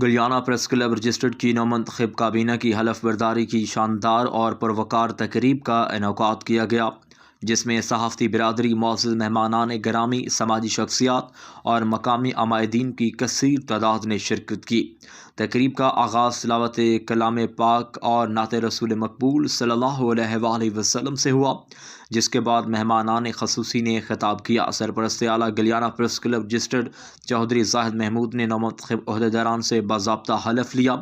گلیانہ press club registered کی نومنتخب کابینہ کی حلف برداری کی شاندار اور پروقار تقریب کا انعقاد کیا گیا، جس میں صحافتی برادری، معزز مہمانان گرامی، سماجی شخصیات اور مقامی عمائدین کی کثیر تعداد نے شرکت کی۔ تقریب کا آغاز تلاوت کلام پاک اور نعت رسول مقبول صلی اللہ علیہ وآلہ وسلم سے ہوا، جس کے بعد مہمانان خصوصی نے خطاب کیا۔ سرپرست اعلیٰ گلیانہ پریس کلب رجسٹرڈ چودھری زاہد محمود نے نومنتخب عہدیداران سے باضابطہ حلف لیا۔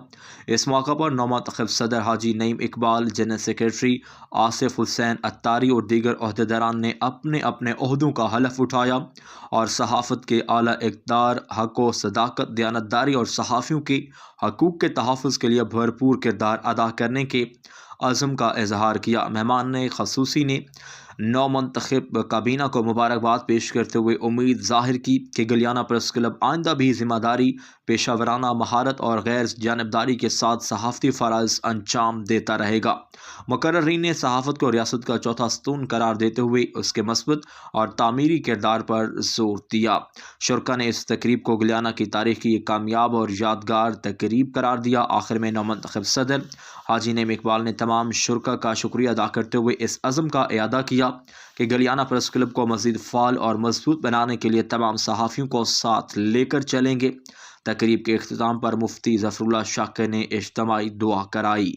اس موقع پر نومنتخب صدر حاجی نعیم اقبال، جنرل سیکریٹری آصف حسین اتاری اور دیگر عہدیداران نے اپنے اپنے عہدوں کا حلف اٹھایا اور صحافت کے اعلیٰ اقدار، حق و صداقت، دیانتداری اور صحافیوں کے حقوق کے تحفظ کے لیے بھرپور کردار ادا کرنے کے عزم کا اظہار کیا۔ مہمان خصوصی نے نومنتخب کابینہ کو مبارکباد پیش کرتے ہوئے امید ظاہر کی کہ گلیانہ پریس کلب آئندہ بھی ذمہ داری، پیشہ ورانہ مہارت اور غیر جانبداری کے ساتھ صحافتی فرائض انجام دیتا رہے گا۔ مقررین نے صحافت کو ریاست کا چوتھا ستون قرار دیتے ہوئے اس کے مثبت اور تعمیری کردار پر زور دیا۔ شرکاء نے اس تقریب کو گلیانہ کی تاریخ کی ایک کامیاب اور یادگار تقریب قرار دیا۔ آخر میں نومنتخب صدر حاجی نعیم اقبال نے تمام شرکاء کا شکریہ ادا کرتے ہوئے اس عزم کا اعادہ کیا کہ گلیانہ پریس کلب کو مزید فعال اور مضبوط بنانے کے لیے تمام صحافیوں کو ساتھ لے کر چلیں گے۔ تقریب کے اختتام پر مفتی ظفر اللہ شاکر نے اجتماعی دعا کرائی۔